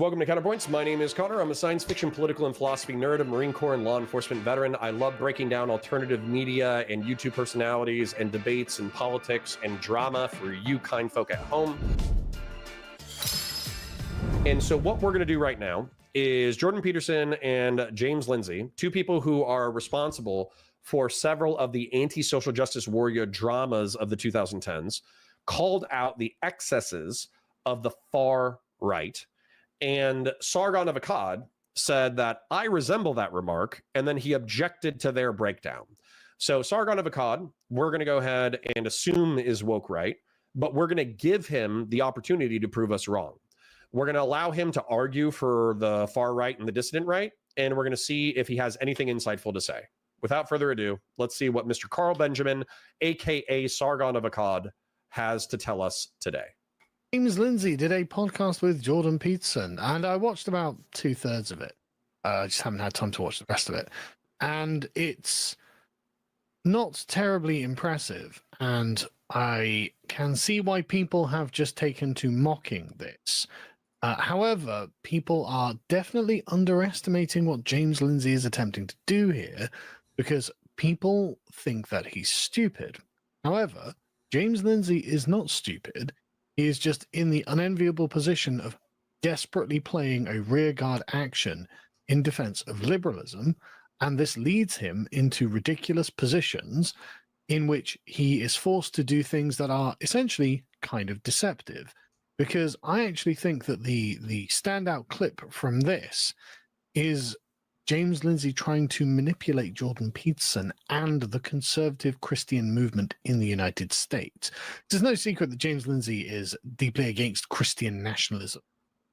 Welcome to Counterpoints. My name is Connor. I'm a science fiction, political, and philosophy nerd, a Marine Corps and law enforcement veteran. I love breaking down alternative media and YouTube personalities and debates and politics and drama for you kind folk at home. And so what we're going to do right now is Jordan Peterson and James Lindsay, two people who are responsible for several of the anti-social justice warrior dramas of the 2010s, called out the excesses of the far right. And Sargon of Akkad said that I resemble that remark, and then he objected to their breakdown. So Sargon of Akkad, we're going to go ahead and assume is woke right, but we're going to give him the opportunity to prove us wrong. We're going to allow him to argue for the far right and the dissident right, and we're going to see if he has anything insightful to say. Without further ado, let's see what Mr. Carl Benjamin, aka Sargon of Akkad, has to tell us today. James Lindsay did a podcast with Jordan Peterson, and I watched about 2/3 of it. I just haven't had time to watch the rest of it. And it's not terribly impressive, and I can see why people have just taken to mocking this. However, people are definitely underestimating what James Lindsay is attempting to do here, because people think that he's stupid. However, James Lindsay is not stupid. He is just in the unenviable position of desperately playing a rearguard action in defense of liberalism, and this leads him into ridiculous positions in which he is forced to do things that are essentially kind of deceptive. Because I actually think that the standout clip from this is James Lindsay trying to manipulate Jordan Peterson and the conservative Christian movement in the United States. It's no secret that James Lindsay is deeply against Christian nationalism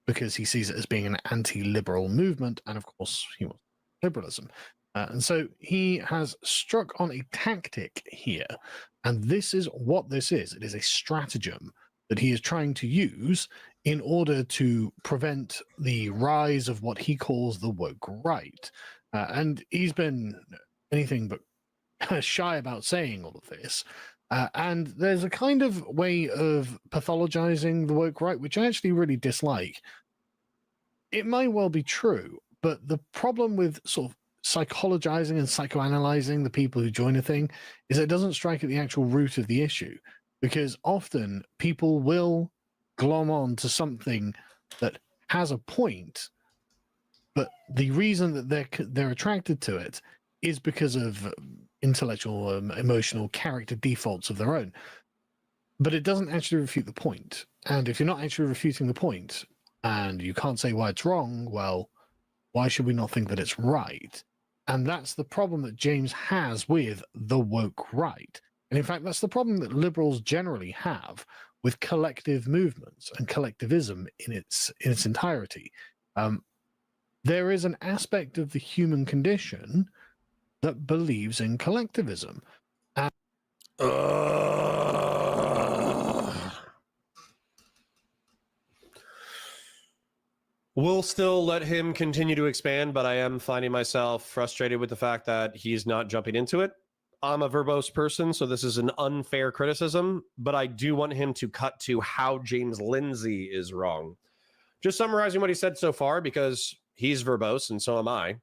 because he sees it as being an anti-liberal movement, and of course he wants liberalism. And so he has struck on a tactic here, and this is what this is. It is a stratagem that he is trying to use in order to prevent the rise of what he calls the woke right. And he's been anything but shy about saying all of this. And there's a kind of way of pathologizing the woke right, which I actually really dislike. It might well be true, but the problem with sort of psychologizing and psychoanalyzing the people who join a thing is it doesn't strike at the actual root of the issue. Because often people will glom on to something that has a point, but the reason that they're attracted to it is because of intellectual, emotional character defaults of their own. But it doesn't actually refute the point. And if you're not actually refuting the point, and you can't say why it's wrong, well, why should we not think that it's right? And that's the problem that James has with the woke right. And in fact, that's the problem that liberals generally have with collective movements and collectivism in its entirety. There is an aspect of the human condition that believes in collectivism. We'll still let him continue to expand, but I am finding myself frustrated with the fact that he's not jumping into it. I'm a verbose person, so this is an unfair criticism, but I do want him to cut to how James Lindsay is wrong. Just summarizing what he said so far, because he's verbose and so am I.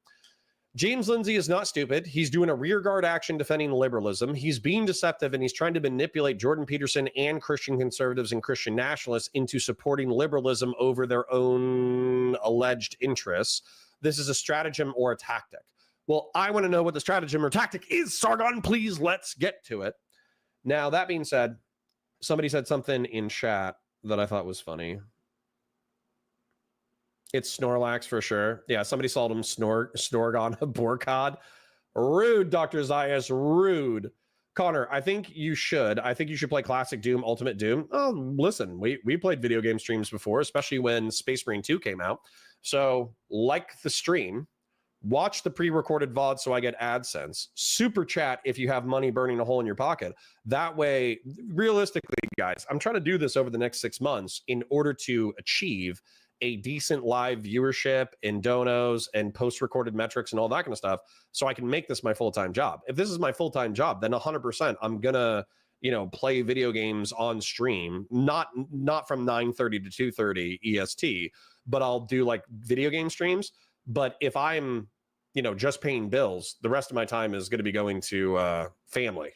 James Lindsay is not stupid. He's doing a rearguard action defending liberalism. He's being deceptive, and he's trying to manipulate Jordan Peterson and Christian conservatives and Christian nationalists into supporting liberalism over their own alleged interests. This is a stratagem or a tactic. Well, I want to know what the stratagem or tactic is, Sargon. Please, let's get to it. Now, that being said, somebody said something in chat that I thought was funny. It's Snorlax for sure. Yeah, somebody called him Snorgon of Borkod. Rude, Dr. Zayas, rude. Connor, I think you should play Classic Doom, Ultimate Doom. Oh, listen, we played video game streams before, especially when Space Marine 2 came out. So, like the stream, watch the pre-recorded VOD so I get AdSense. Super chat if you have money burning a hole in your pocket. That way, realistically, guys, I'm trying to do this over the next 6 months in order to achieve a decent live viewership and donos and post-recorded metrics and all that kind of stuff so I can make this my full-time job. If this is my full-time job, then 100% I'm going to, play video games on stream, not from 9:30 to 2:30 EST, but I'll do like video game streams. But if I'm, just paying bills, the rest of my time is going to be going to family,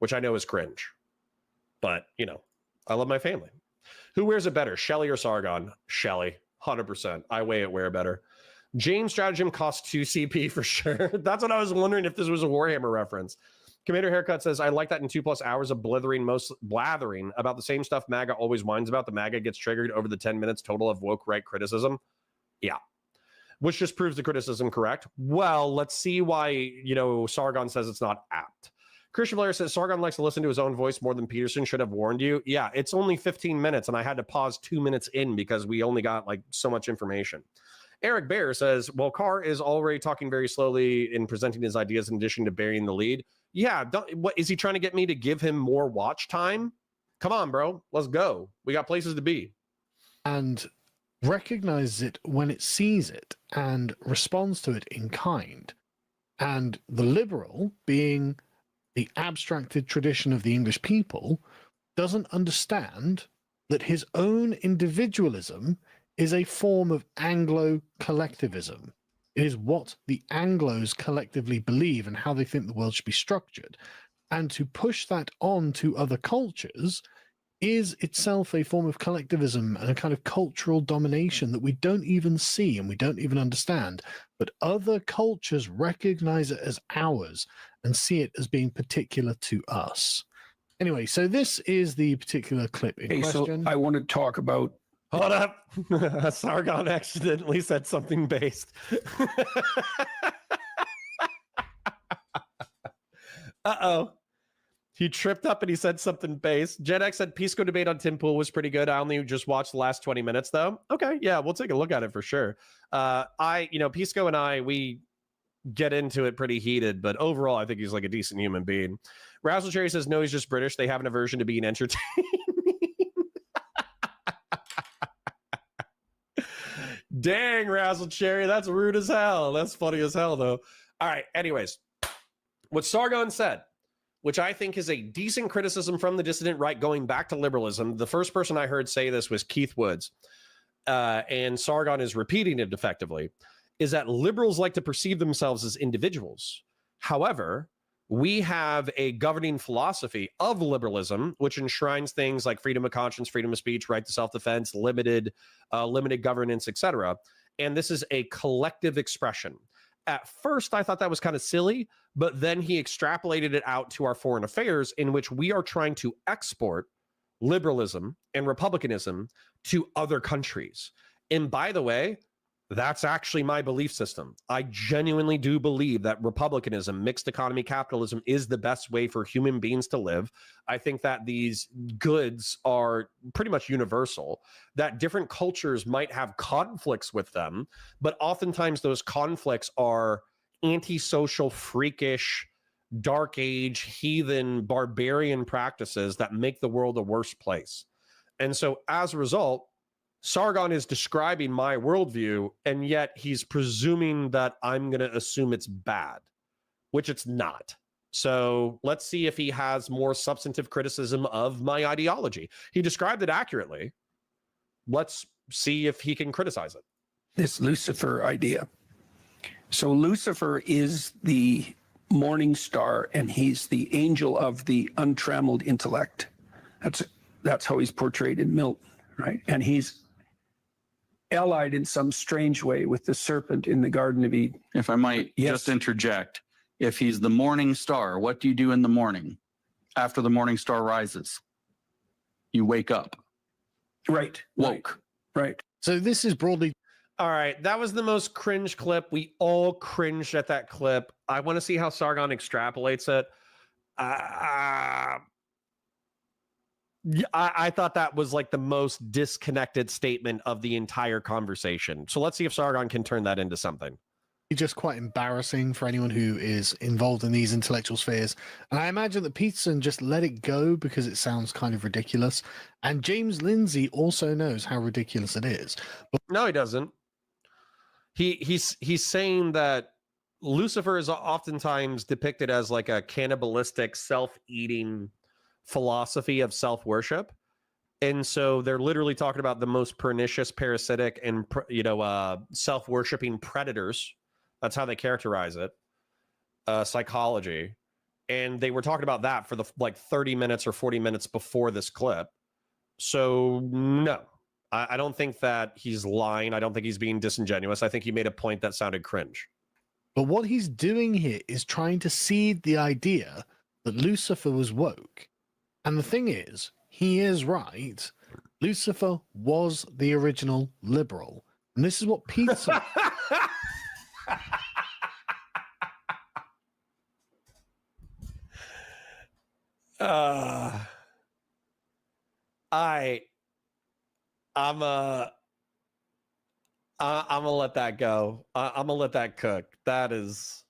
which I know is cringe. But, I love my family. Who wears it better, Shelly or Sargon? Shelly, 100%. I weigh it wear better. James Stratagem costs 2 CP for sure. That's what I was wondering if this was a Warhammer reference. Commander Haircut says, I like that in 2+ hours of blathering about the same stuff MAGA always whines about. The MAGA gets triggered over the 10 minutes total of woke right criticism. Yeah. Which just proves the criticism correct. Well, let's see why, Sargon says it's not apt. Christian Blair says, Sargon likes to listen to his own voice more than Peterson should have warned you. Yeah, it's only 15 minutes, and I had to pause 2 minutes in because we only got so much information. Eric Bear says, well, Carr is already talking very slowly in presenting his ideas in addition to burying the lead. Yeah, what is he trying to get me to give him more watch time? Come on, bro. Let's go. We got places to be. And recognizes it when it sees it and responds to it in kind. And the liberal, being the abstracted tradition of the English people, doesn't understand that his own individualism is a form of Anglo-collectivism. It is what the Anglos collectively believe and how they think the world should be structured. And to push that on to other cultures is itself a form of collectivism and a kind of cultural domination that we don't even see and we don't even understand. But other cultures recognize it as ours and see it as being particular to us. Anyway, so this is the particular clip in question. So I want to talk about... Hold up. Sargon accidentally said something based. Uh-oh. He tripped up and he said something based. Gen X said Pisco debate on Tim Pool was pretty good. I only just watched the last 20 minutes though. Okay, yeah, we'll take a look at it for sure. Pisco and I, we get into it pretty heated, but overall I think he's like a decent human being. Razzle Cherry says no, he's just British. They have an aversion to being entertained. Dang, Razzle Cherry, that's rude as hell. That's funny as hell, though. All right, anyways, what Sargon said, which I think is a decent criticism from the dissident right going back to liberalism. The first person I heard say this was Keith Woods, and Sargon is repeating it effectively, is that liberals like to perceive themselves as individuals. However, we have a governing philosophy of liberalism, which enshrines things like freedom of conscience, freedom of speech, right to self-defense, limited governance, etc. And this is a collective expression. At first, I thought that was kind of silly, but then he extrapolated it out to our foreign affairs, in which we are trying to export liberalism and republicanism to other countries. And by the way, that's actually my belief system. I genuinely do believe that republicanism, mixed economy capitalism is the best way for human beings to live. I think that these goods are pretty much universal, that different cultures might have conflicts with them, but oftentimes those conflicts are antisocial, freakish, dark age, heathen, barbarian practices that make the world a worse place. And so as a result, Sargon is describing my worldview, and yet he's presuming that I'm going to assume it's bad, which it's not. So let's see if he has more substantive criticism of my ideology. He described it accurately. Let's see if he can criticize it. This Lucifer idea. So Lucifer is the morning star, and he's the angel of the untrammeled intellect. That's how he's portrayed in Milton, right? And he's allied in some strange way with the serpent in the Garden of Eden. If I might just interject, if he's the morning star, what do you do in the morning after the morning star rises? You wake up. Right. Woke. Right. So this is broadly... All right, that was the most cringe clip. We all cringed at that clip. I want to see how Sargon extrapolates it. I thought that was like the most disconnected statement of the entire conversation. So let's see if Sargon can turn that into something. Just quite embarrassing for anyone who is involved in these intellectual spheres. And I imagine that Peterson just let it go because it sounds kind of ridiculous. And James Lindsay also knows how ridiculous it is. But no, he doesn't. He's saying that Lucifer is oftentimes depicted as like a cannibalistic, self-eating philosophy of self-worship. And so they're literally talking about the most pernicious, parasitic, and self-worshiping predators. That's how they characterize it. Psychology. And they were talking about that for the 30 minutes or 40 minutes before this clip. So no, I don't think that he's lying. I don't think he's being disingenuous. I think he made a point that sounded cringe. But what he's doing here is trying to seed the idea that Lucifer was woke. And the thing is, he is right. Lucifer was the original liberal. And this is what Peterson... I'm gonna let that go. I'm gonna let that cook. That was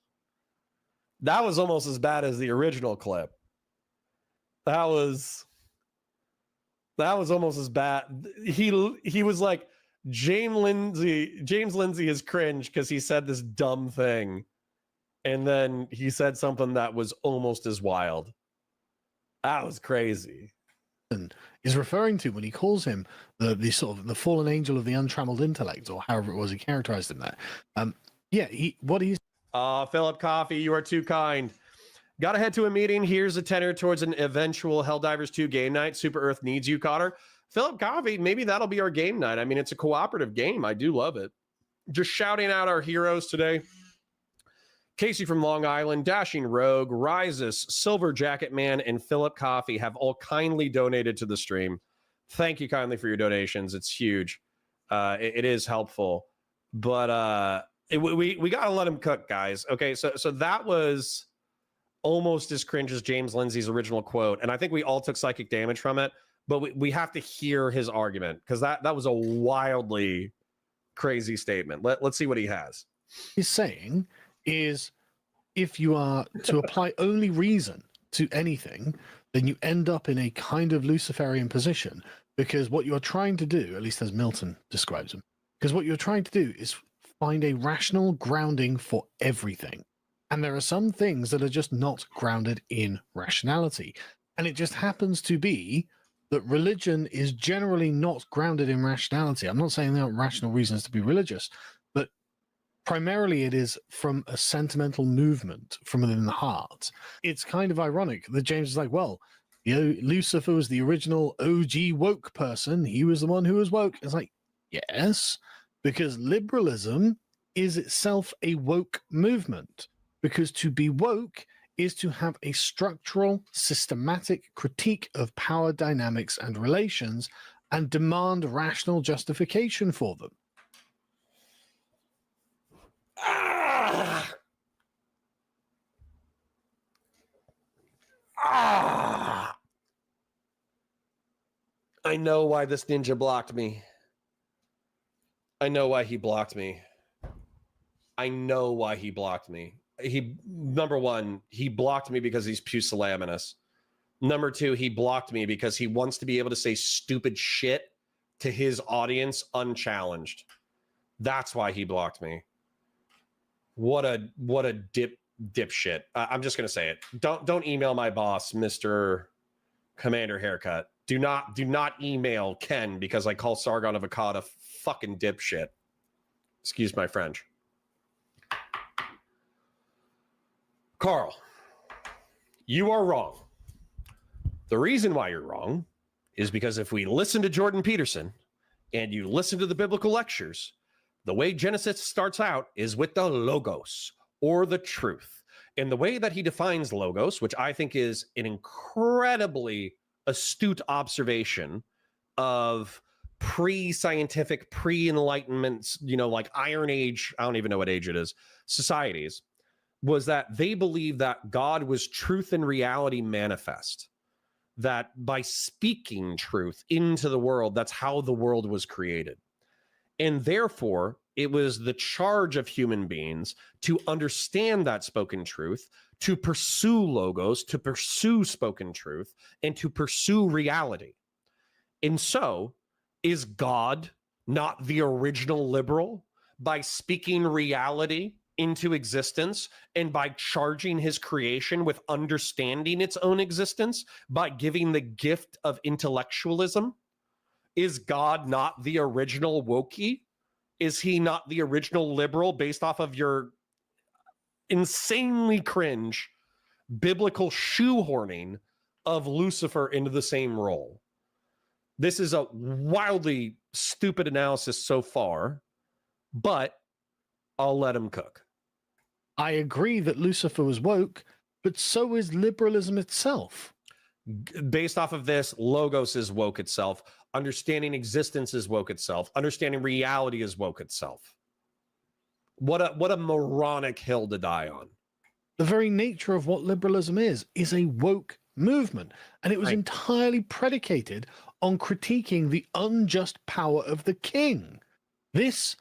almost as bad as the original clip. That was almost as bad. He was like, James Lindsay is cringe because he said this dumb thing, and then he said something that was almost as wild. That was crazy. Is referring to when he calls him the sort of the fallen angel of the untrammeled intellect, or however it was he characterized him there. Philip Coffey, you are too kind. Gotta head to a meeting. Here's a tenor towards an eventual Helldivers 2 game night. Super Earth needs you, Cotter. Philip Coffey, maybe that'll be our game night. I mean, it's a cooperative game. I do love it. Just shouting out our heroes today. Casey from Long Island, Dashing Rogue, Rises, Silver Jacket Man, and Philip Coffey have all kindly donated to the stream. Thank you kindly for your donations. It's huge. It is helpful. But we got to let him cook, guys. Okay, so that was almost as cringe as James Lindsay's original quote. And I think we all took psychic damage from it. But we have to hear his argument, because that was a wildly crazy statement. Let's see what he has. He's saying is, if you are to apply only reason to anything, then you end up in a kind of Luciferian position, because what you're trying to do, at least as Milton describes him, because what you're trying to do is find a rational grounding for everything. And there are some things that are just not grounded in rationality. And it just happens to be that religion is generally not grounded in rationality. I'm not saying there aren't rational reasons to be religious, but primarily it is from a sentimental movement from within the heart. It's kind of ironic that James is like, well, Lucifer was the original OG woke person. He was the one who was woke. It's like, yes, because liberalism is itself a woke movement. Because to be woke is to have a structural, systematic critique of power dynamics and relations and demand rational justification for them. I know why this ninja blocked me. I know why he blocked me. Number one, he blocked me because he's pusillanimous. Number two, he blocked me because he wants to be able to say stupid shit to his audience unchallenged. That's why he blocked me. What a dipshit. I'm just gonna say it. Don't email my boss, Mr. Commander Haircut. Do not email Ken because I call Sargon of Akkad a fucking dipshit. Excuse my French. Carl, you are wrong. The reason why you're wrong is because if we listen to Jordan Peterson and you listen to the biblical lectures, the way Genesis starts out is with the logos, or the truth. And the way that he defines logos, which I think is an incredibly astute observation of pre-scientific, pre-enlightenment, like Iron Age, I don't even know what age it is, societies, was that they believed that God was truth and reality manifest. That by speaking truth into the world, that's how the world was created. And therefore, it was the charge of human beings to understand that spoken truth, to pursue logos, to pursue spoken truth, and to pursue reality. And so, is God not the original liberal by speaking reality into existence, and by charging his creation with understanding its own existence, by giving the gift of intellectualism? Is God not the original Wokey? Is he not the original liberal based off of your insanely cringe biblical shoehorning of Lucifer into the same role? This is a wildly stupid analysis so far, but I'll let him cook. I agree that Lucifer was woke, but so is liberalism itself. Based off of this, Logos is woke itself. Understanding existence is woke itself. Understanding reality is woke itself. What a moronic hill to die on. The very nature of what liberalism is a woke movement, and it was Right. entirely predicated on critiquing the unjust power of the king. This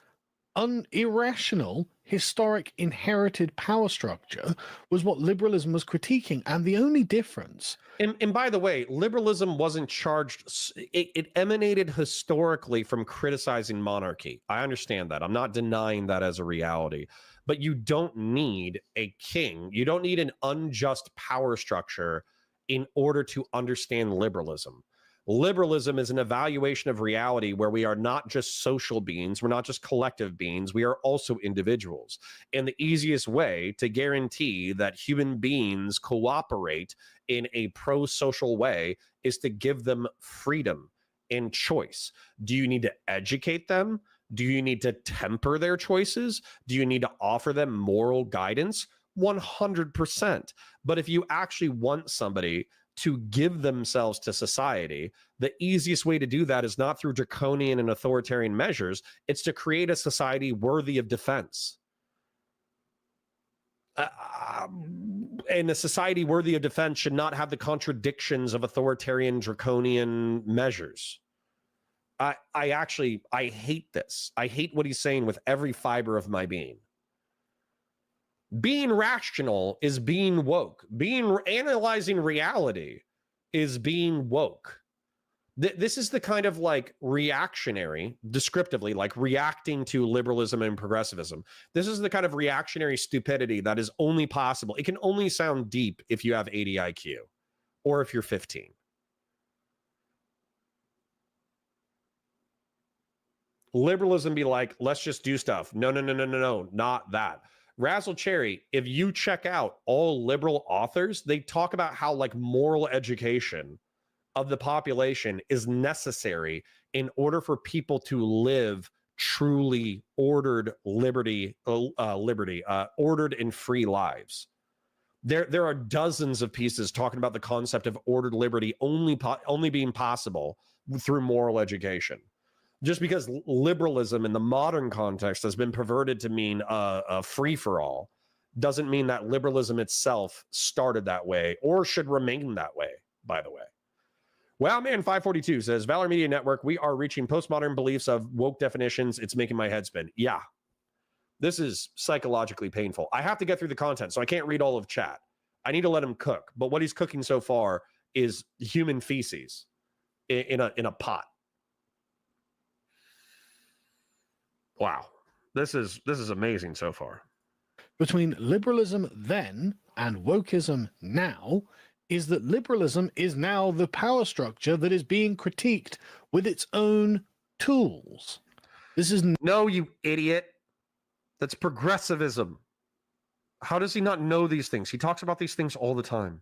irrational, historic, inherited power structure was what liberalism was critiquing, and the only difference. And by the way, liberalism wasn't charged. It emanated historically from criticizing monarchy. I understand that. I'm not denying that as a reality. But you don't need a king. You don't need an unjust power structure in order to understand liberalism. Liberalism is an evaluation of reality where we are not just social beings, we're not just collective beings, we are also individuals. And the easiest way to guarantee that human beings cooperate in a pro-social way is to give them freedom and choice. Do you need to educate them? Do you need to temper their choices? Do you need to offer them moral guidance? 100%. But if you actually want somebody to give themselves to society, the easiest way to do that is not through draconian and authoritarian measures. It's to create a society worthy of defense. And a society worthy of defense should not have the contradictions of authoritarian draconian measures. I hate this. I hate what he's saying with every fiber of my being. Being rational is being woke. Analyzing reality is being woke. This is the kind of like reactionary, descriptively, like reacting to liberalism and progressivism. This is the kind of reactionary stupidity that is only possible. It can only sound deep if you have 80 IQ or if you're 15. Liberalism be like, let's just do stuff. No, not that. Razzle Cherry, if you check out all liberal authors, they talk about how like moral education of the population is necessary in order for people to live truly ordered ordered and free lives. There are dozens of pieces talking about the concept of ordered liberty only being possible through moral education. Just because liberalism in the modern context has been perverted to mean a free-for-all doesn't mean that liberalism itself started that way or should remain that way, by the way. Well, man, 542 says, Valor Media Network, we are reaching postmodern beliefs of woke definitions. It's making my head spin. Yeah, this is psychologically painful. I have to get through the content, so I can't read all of chat. I need to let him cook. But what he's cooking so far is human feces in a pot. Wow, this is amazing so far. Between liberalism then and wokeism now is that liberalism is now the power structure that is being critiqued with its own tools. This is No, you idiot. That's progressivism. How does he not know these things? He talks about these things all the time.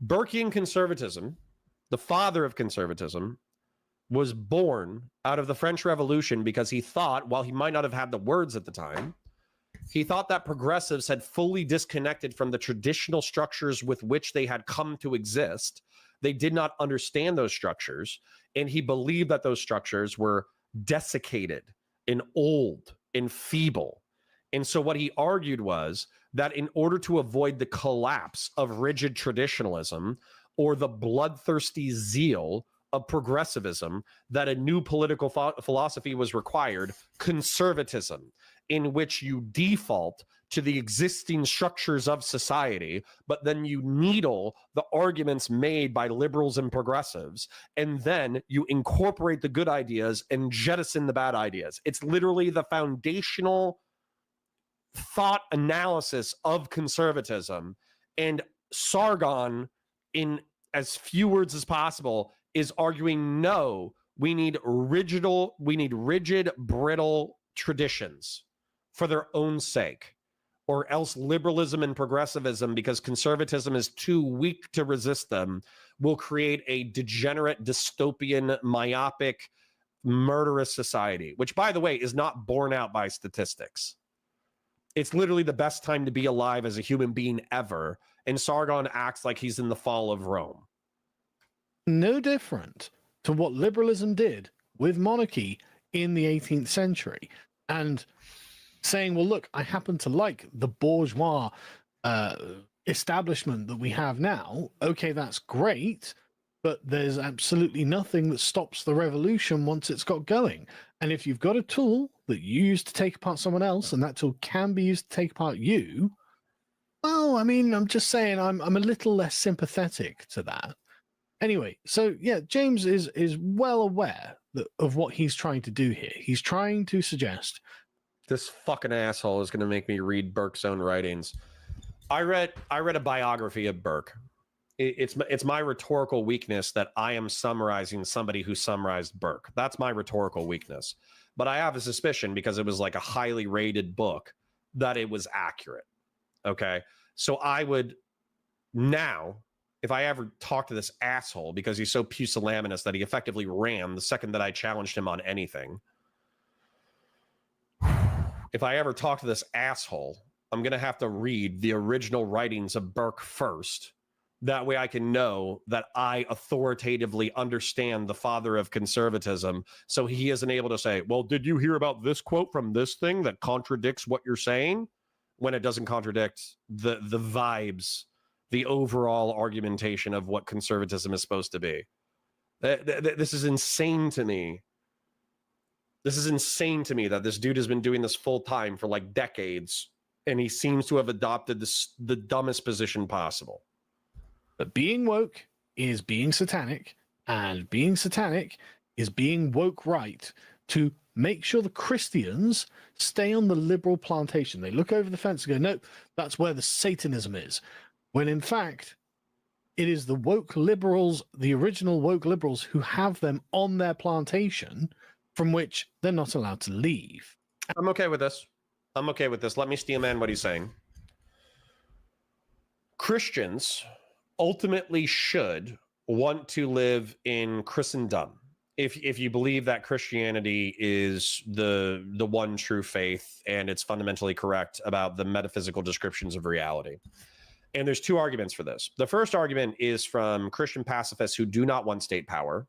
Burkean conservatism, the father of conservatism, was born out of the French Revolution because he thought, while he might not have had the words at the time, he thought that progressives had fully disconnected from the traditional structures with which they had come to exist. They did not understand those structures, and he believed that those structures were desiccated and old and feeble. And so what he argued was that in order to avoid the collapse of rigid traditionalism or the bloodthirsty zeal of progressivism that a new political philosophy was required, conservatism, in which you default to the existing structures of society, but then you needle the arguments made by liberals and progressives, and then you incorporate the good ideas and jettison the bad ideas. It's literally the foundational thought analysis of conservatism. And Sargon, in as few words as possible, is arguing, no, we need rigid, brittle traditions for their own sake, or else liberalism and progressivism, because conservatism is too weak to resist them, will create a degenerate, dystopian, myopic, murderous society, which, by the way, is not borne out by statistics. It's literally the best time to be alive as a human being ever, and Sargon acts like he's in the fall of Rome. No different to what liberalism did with monarchy in the 18th century. And saying, well, look, I happen to like the bourgeois establishment that we have now. Okay, that's great, but there's absolutely nothing that stops the revolution once it's got going. And if you've got a tool that you use to take apart someone else, and that tool can be used to take apart you, well, I mean, I'm just saying I'm a little less sympathetic to that. Anyway, so yeah, James is well aware of what he's trying to do here. He's trying to suggest this fucking asshole is going to make me read Burke's own writings. I read a biography of Burke. It's my rhetorical weakness that I am summarizing somebody who summarized Burke. That's my rhetorical weakness. But I have a suspicion, because it was like a highly rated book, that it was accurate. Okay, so I would now, if I ever talk to this asshole, because he's so pusillanimous that he effectively ran the second that I challenged him on anything. If I ever talk to this asshole, I'm going to have to read the original writings of Burke first. That way I can know that I authoritatively understand the father of conservatism, so he isn't able to say, well, did you hear about this quote from this thing that contradicts what you're saying? When it doesn't contradict the vibes, the overall argumentation of what conservatism is supposed to be. This is insane to me. This is insane to me that this dude has been doing this full time for like decades, and he seems to have adopted the dumbest position possible. But being woke is being satanic, and being satanic is being woke right to make sure the Christians stay on the liberal plantation. They look over the fence and go, no, that's where the Satanism is. When in fact, it is the woke liberals, the original woke liberals, who have them on their plantation from which they're not allowed to leave. I'm okay with this. I'm okay with this. Let me steel man what he's saying. Christians ultimately should want to live in Christendom. If you believe that Christianity is the one true faith and it's fundamentally correct about the metaphysical descriptions of reality. And there's two arguments for this. The first argument is from Christian pacifists who do not want state power.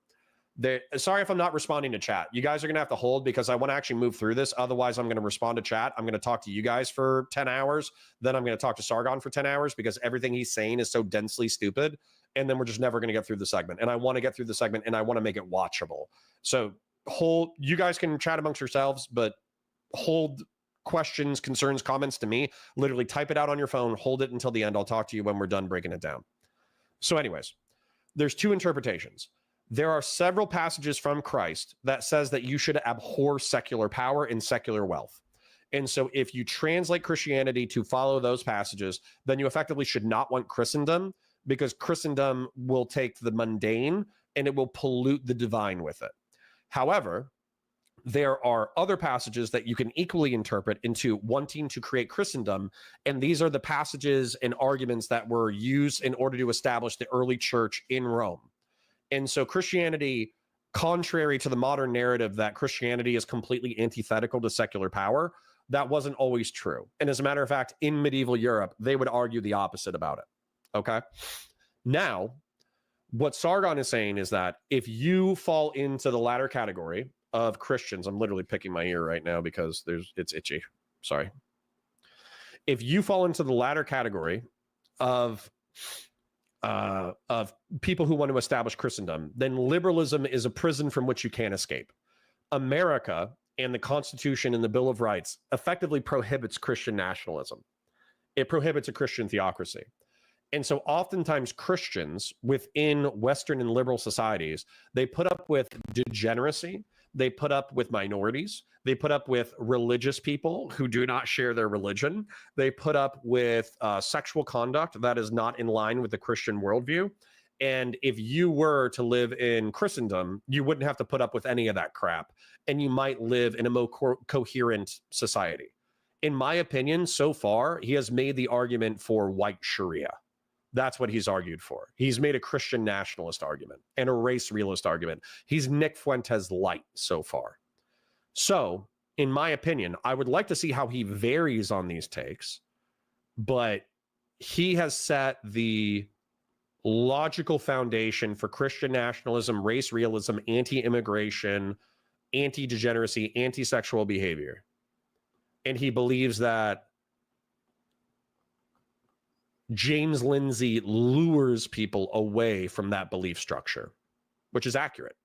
Sorry if I'm not responding to chat. You guys are going to have to hold, because I want to actually move through this. Otherwise, I'm going to respond to chat. I'm going to talk to you guys for 10 hours. Then I'm going to talk to Sargon for 10 hours, because everything he's saying is so densely stupid. And then we're just never going to get through the segment. And I want to get through the segment, and I want to make it watchable. So you guys can chat amongst yourselves, but hold questions, concerns, comments to me. Literally type it out on your phone, hold it until the end. I'll talk to you when we're done breaking it down. So anyways, there's two interpretations. There are several passages from Christ that says that you should abhor secular power and secular wealth. And so if you translate Christianity to follow those passages, then you effectively should not want Christendom, because Christendom will take the mundane and it will pollute the divine with it. However, there are other passages that you can equally interpret into wanting to create Christendom, and these are the passages and arguments that were used in order to establish the early church in Rome. And so Christianity, contrary to the modern narrative that Christianity is completely antithetical to secular power, that wasn't always true. And as a matter of fact, in medieval Europe, they would argue the opposite about it. Okay? Now, what Sargon is saying is that if you fall into the latter category of Christians, I'm literally picking my ear right now because it's itchy. Sorry. If you fall into the latter category of of people who want to establish Christendom, then liberalism is a prison from which you can't escape. America and the Constitution and the Bill of Rights effectively prohibits Christian nationalism. It prohibits a Christian theocracy. And so oftentimes Christians within Western and liberal societies, they put up with degeneracy, they put up with minorities, they put up with religious people who do not share their religion, they put up with sexual conduct that is not in line with the Christian worldview. And if you were to live in Christendom, you wouldn't have to put up with any of that crap, and you might live in a more coherent society. In my opinion, so far, he has made the argument for white Sharia. That's what he's argued for. He's made a Christian nationalist argument and a race realist argument. He's Nick Fuentes light so far. So, in my opinion, I would like to see how he varies on these takes, but he has set the logical foundation for Christian nationalism, race realism, anti-immigration, anti-degeneracy, anti-sexual behavior. And he believes that James Lindsay lures people away from that belief structure, which is accurate.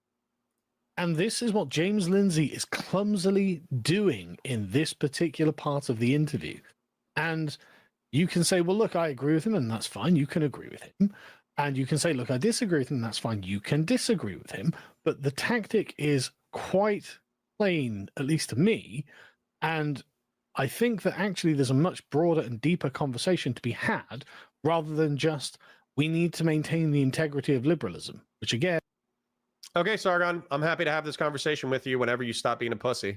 And this is what James Lindsay is clumsily doing in this particular part of the interview. And you can say, well, look, I agree with him, and that's fine. You can agree with him. And you can say, look, I disagree with him, and that's fine. You can disagree with him. But the tactic is quite plain, at least to me. And I think that actually there's a much broader and deeper conversation to be had rather than just, we need to maintain the integrity of liberalism, which again... Okay, Sargon, I'm happy to have this conversation with you whenever you stop being a pussy.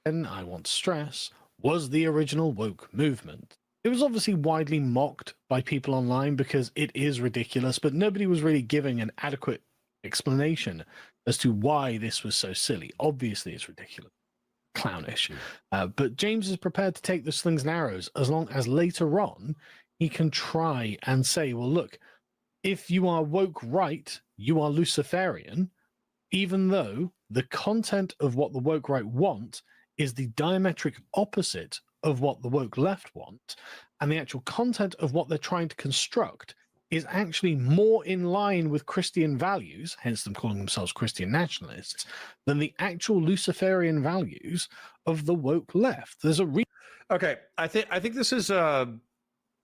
And I want to stress, was the original woke movement. It was obviously widely mocked by people online because it is ridiculous, but nobody was really giving an adequate explanation as to why this was so silly. Obviously, it's ridiculous. Clownish. But James is prepared to take the slings and arrows as long as later on he can try and say, well, look, if you are woke right, you are Luciferian, even though the content of what the woke right want is the diametric opposite of what the woke left want, and the actual content of what they're trying to construct is actually more in line with Christian values, hence them calling themselves Christian nationalists, than the actual Luciferian values of the woke left. There's a Okay, I think this is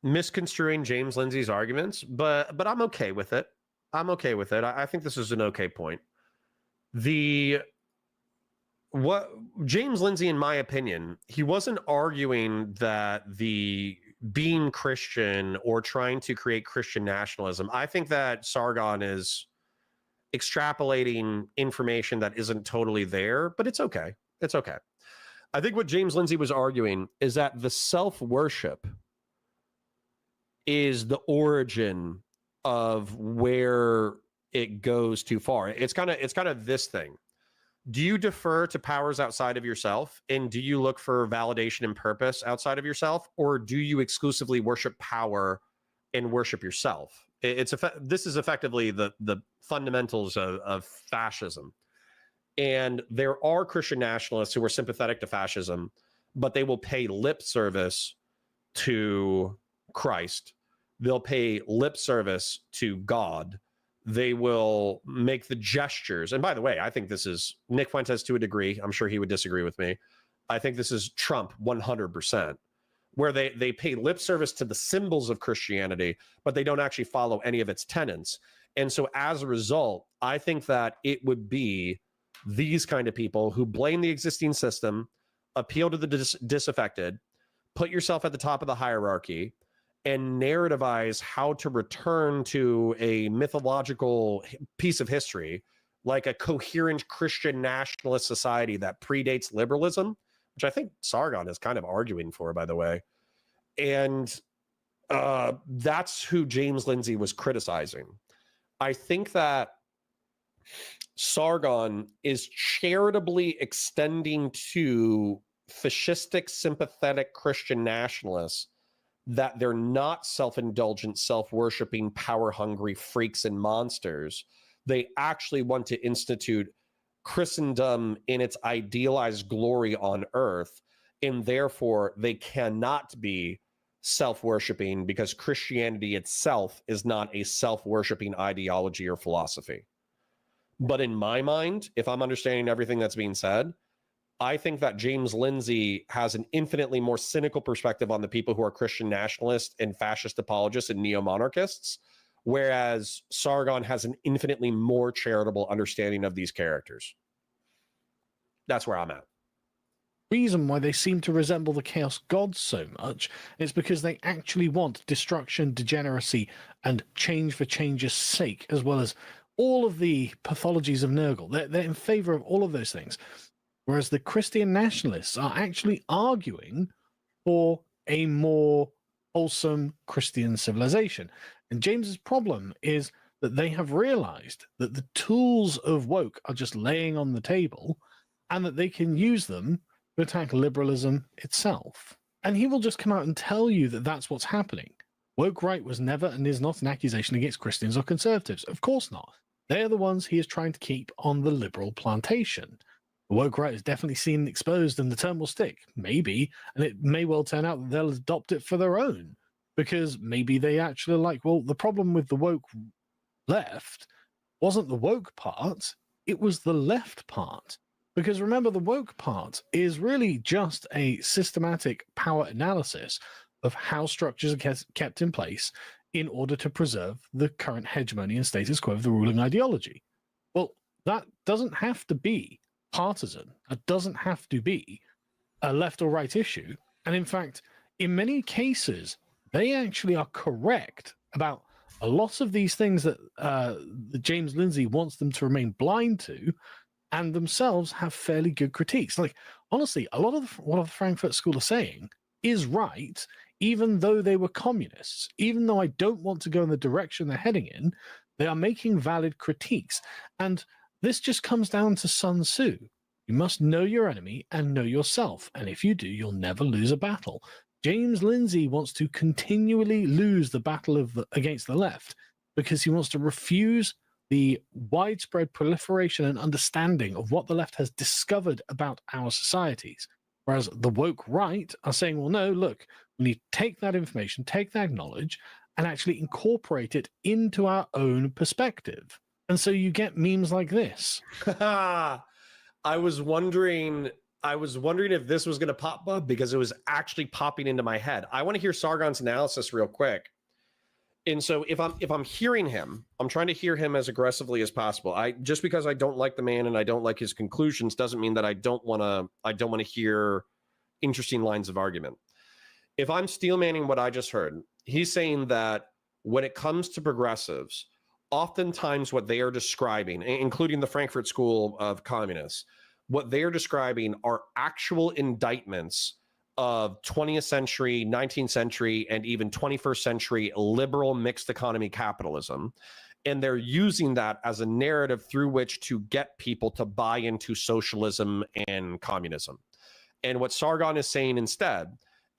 misconstruing James Lindsay's arguments, but I'm okay with it. I'm okay with it. I think this is an okay point. What James Lindsay, in my opinion, he wasn't arguing that the being Christian or trying to create Christian nationalism. I think that Sargon is extrapolating information that isn't totally there, but it's okay. It's okay. I think what James Lindsay was arguing is that the self-worship is the origin of where it goes too far. It's kind of this thing. Do you defer to powers outside of yourself, and do you look for validation and purpose outside of yourself, or do you exclusively worship power and worship yourself? This is effectively the fundamentals of fascism. And there are Christian nationalists who are sympathetic to fascism, but they will pay lip service to Christ. They'll pay lip service to God. They will make the gestures. And by the way, I think this is Nick Fuentes to a degree. I'm sure he would disagree with me. I think this is Trump 100%, where they pay lip service to the symbols of Christianity, but they don't actually follow any of its tenets. And so as a result, I think that it would be these kind of people who blame the existing system, appeal to the disaffected, put yourself at the top of the hierarchy, and narrativize how to return to a mythological piece of history, like a coherent Christian nationalist society that predates liberalism, which I think Sargon is kind of arguing for, by the way. And that's who James Lindsay was criticizing. I think that Sargon is charitably extending to fascistic, sympathetic Christian nationalists that they're not self-indulgent, self-worshipping, power-hungry freaks and monsters. They actually want to institute Christendom in its idealized glory on earth, and therefore they cannot be self-worshiping, because Christianity itself is not a self-worshiping ideology or philosophy. But in my mind, if I'm understanding everything that's being said, I think that James Lindsay has an infinitely more cynical perspective on the people who are Christian nationalists and fascist apologists and neo-monarchists, whereas Sargon has an infinitely more charitable understanding of these characters. That's where I'm at. Reason why they seem to resemble the Chaos Gods so much is because they actually want destruction, degeneracy, and change for change's sake, as well as all of the pathologies of Nurgle. They're in favor of all of those things. Whereas the Christian nationalists are actually arguing for a more wholesome Christian civilization. And James's problem is that they have realized that the tools of woke are just laying on the table and that they can use them to attack liberalism itself. And he will just come out and tell you that that's what's happening. Woke right was never and is not an accusation against Christians or conservatives. Of course not. They're the ones he is trying to keep on the liberal plantation. The woke right is definitely seen and exposed, and the term will stick. Maybe, and it may well turn out that they'll adopt it for their own, because maybe they actually are like, well, the problem with the woke left wasn't the woke part, it was the left part. Because remember, the woke part is really just a systematic power analysis of how structures are kept in place in order to preserve the current hegemony and status quo of the ruling ideology. Well, that doesn't have to be partisan. It doesn't have to be a left or right issue. And in fact, in many cases, they actually are correct about a lot of these things that James Lindsay wants them to remain blind to, and themselves have fairly good critiques. Like, honestly, a lot of what the Frankfurt School are saying is right, even though they were communists. Even though I don't want to go in the direction they're heading in, they are making valid critiques. And this just comes down to Sun Tzu. You must know your enemy and know yourself. And if you do, you'll never lose a battle. James Lindsay wants to continually lose the battle against the left because he wants to refuse the widespread proliferation and understanding of what the left has discovered about our societies. Whereas the woke right are saying, well, no, look, we need to take that information, take that knowledge, and actually incorporate it into our own perspective. And so you get memes like this. I was wondering if this was going to pop up because it was actually popping into my head. I want to hear Sargon's analysis real quick. And so if I'm hearing him, I'm trying to hear him as aggressively as possible. Just because I don't like the man and I don't like his conclusions doesn't mean that I don't want to hear interesting lines of argument. If I'm steel manning what I just heard, he's saying that when it comes to progressives, oftentimes what they are describing, including the Frankfurt School of Communists, what they're describing are actual indictments of 20th century, 19th century, and even 21st century liberal mixed economy capitalism. And they're using that as a narrative through which to get people to buy into socialism and communism. And what Sargon is saying instead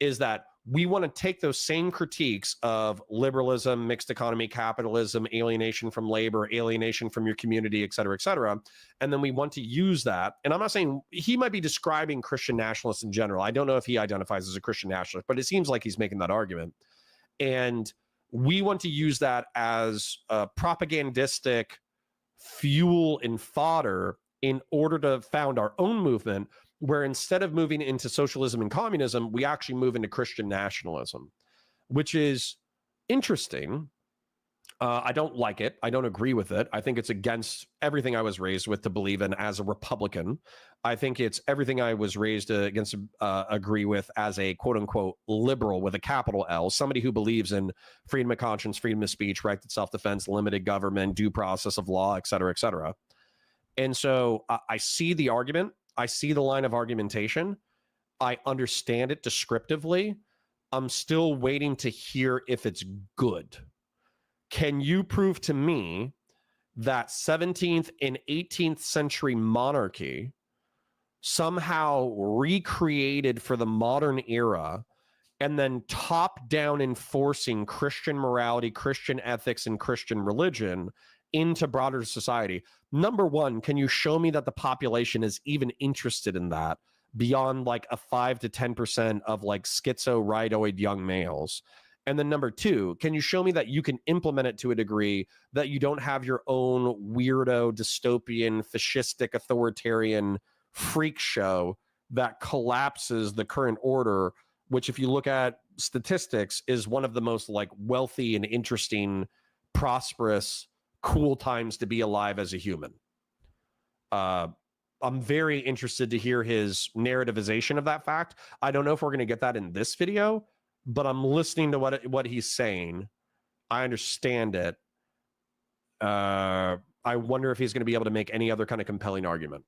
is that we want to take those same critiques of liberalism, mixed economy capitalism, alienation from labor, alienation from your community, et cetera, and then we want to use that. And I'm not saying he might be describing Christian nationalists in general. I don't know if he identifies as a Christian nationalist, but it seems like he's making that argument. And we want to use that as a propagandistic fuel and fodder in order to found our own movement, where instead of moving into socialism and communism, we actually move into Christian nationalism, which is interesting. I don't like it. I don't agree with it. I think it's against everything I was raised with to believe in as a Republican. I think it's everything I was raised against, agree with as a quote unquote liberal with a capital L, somebody who believes in freedom of conscience, freedom of speech, right to self-defense, limited government, due process of law, et cetera, et cetera. And so I see the argument. I see the line of argumentation. I understand it descriptively. I'm still waiting to hear if it's good. Can you prove to me that 17th and 18th century monarchy somehow recreated for the modern era and then top-down enforcing Christian morality, Christian ethics, and Christian religion into broader society? Number one, can you show me that the population is even interested in that beyond like a 5 to 10% of like schizo-ridoid young males? And then number two, can you show me that you can implement it to a degree that you don't have your own weirdo, dystopian, fascistic, authoritarian freak show that collapses the current order, which if you look at statistics is one of the most like wealthy and interesting, prosperous, cool times to be alive as a human. I'm very interested to hear his narrativization of that fact. I don't know if we're going to get that in this video, but I'm listening to what he's saying. I understand it. I wonder if he's going to be able to make any other kind of compelling argument.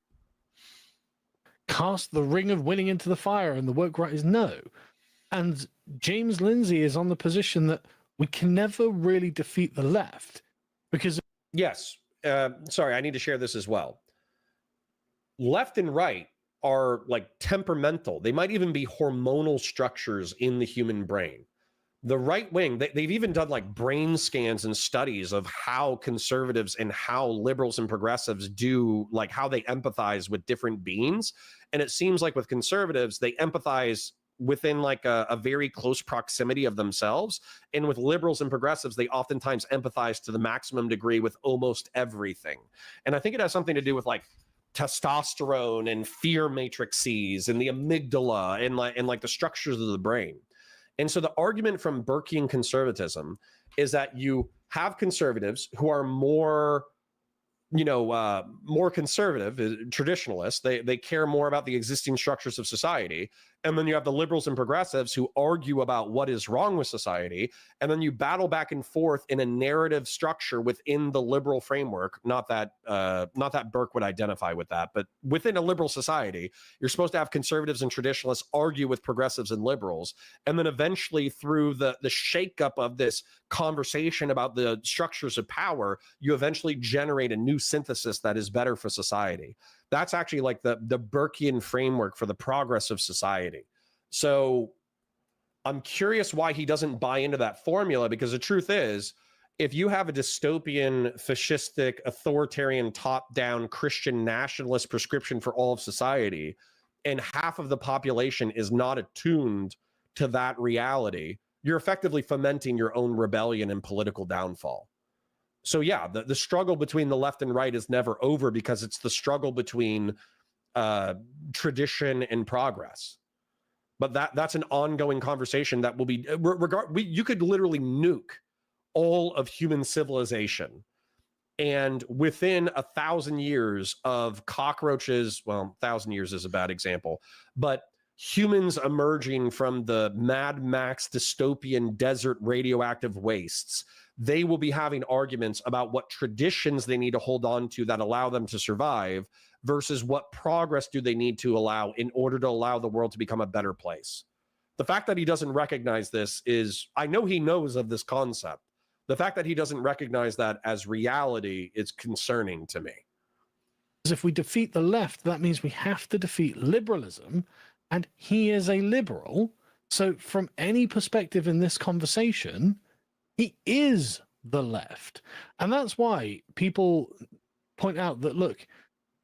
Cast the ring of winning into the fire, and the woke right is no. And James Lindsay is on the position that we can never really defeat the left because... Yes. Sorry, I need to share this as well. Left and right are like temperamental. They might even be hormonal structures in the human brain. The right wing, they've even done like brain scans and studies of how conservatives and how liberals and progressives do, like how they empathize with different beings. And it seems like with conservatives, they empathize within like a very close proximity of themselves. And with liberals and progressives, they oftentimes empathize to the maximum degree with almost everything. And I think it has something to do with like testosterone and fear matrices and the amygdala and like the structures of the brain. And so the argument from Burkean conservatism is that you have conservatives who are more, more conservative, traditionalists. They care more about the existing structures of society. And then you have the liberals and progressives who argue about what is wrong with society. And then you battle back and forth in a narrative structure within the liberal framework. Not that Burke would identify with that, but within a liberal society, you're supposed to have conservatives and traditionalists argue with progressives and liberals. And then eventually through the shakeup of this conversation about the structures of power, you eventually generate a new synthesis that is better for society. That's actually like the Burkean framework for the progress of society. So I'm curious why he doesn't buy into that formula, because the truth is, if you have a dystopian, fascistic, authoritarian, top-down Christian nationalist prescription for all of society, and half of the population is not attuned to that reality, you're effectively fomenting your own rebellion and political downfall. So yeah, the struggle between the left and right is never over, because it's the struggle between tradition and progress. But that's an ongoing conversation that will be you could literally nuke all of human civilization, and within 1,000 years of cockroaches, well, 1,000 years is a bad example, but humans emerging from the Mad Max dystopian desert radioactive wastes, they will be having arguments about what traditions they need to hold on to that allow them to survive versus what progress do they need to allow in order to allow the world to become a better place. The fact that he doesn't recognize this is, I know he knows of this concept. The fact that he doesn't recognize that as reality is concerning to me. Because if we defeat the left, that means we have to defeat liberalism, and he is a liberal. So from any perspective in this conversation, he is the left. And that's why people point out that, look,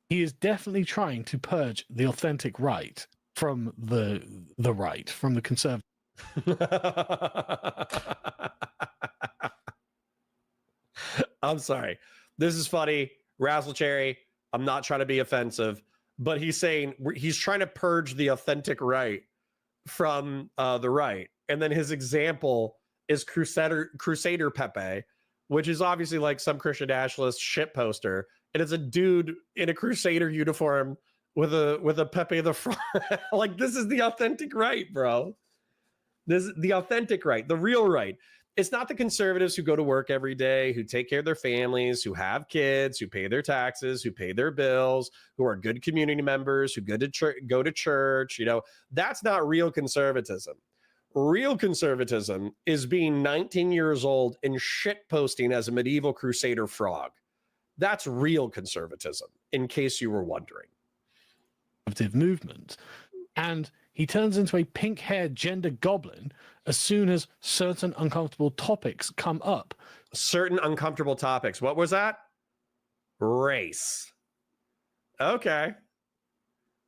he is definitely trying to purge the authentic right from the right, from the conservative. I'm sorry. This is funny. Razzle Cherry, I'm not trying to be offensive, but he's saying he's trying to purge the authentic right from the right. And then his example is Crusader Pepe, which is obviously like some Christian nationalist shit poster. And it's a dude in a Crusader uniform with a Pepe the Frog. Like, this is the authentic right, bro. This is the authentic right, the real right. It's not the conservatives who go to work every day, who take care of their families, who have kids, who pay their taxes, who pay their bills, who are good community members, who go to church. That's not real conservatism. Real conservatism is being 19 years old and shit posting as a medieval Crusader frog. That's real conservatism, in case you were wondering. Movement. And he turns into a pink-haired gender goblin as soon as certain uncomfortable topics come up. Certain uncomfortable topics. What was that? Race. Okay.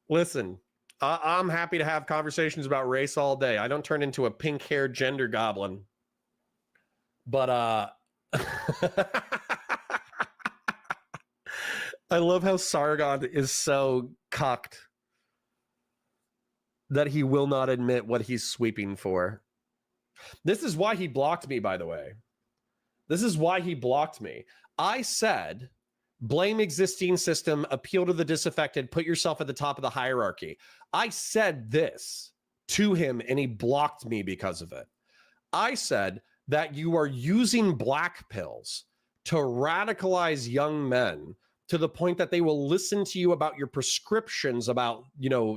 Listen, I'm happy to have conversations about race all day. I don't turn into a pink-haired gender goblin. But I love how Sargon is so cucked that he will not admit what he's sweeping for. This is why he blocked me, by the way. This is why he blocked me. I said, blame existing system, appeal to the disaffected, put yourself at the top of the hierarchy. I said this to him and he blocked me because of it. I said that you are using black pills to radicalize young men to the point that they will listen to you about your prescriptions about,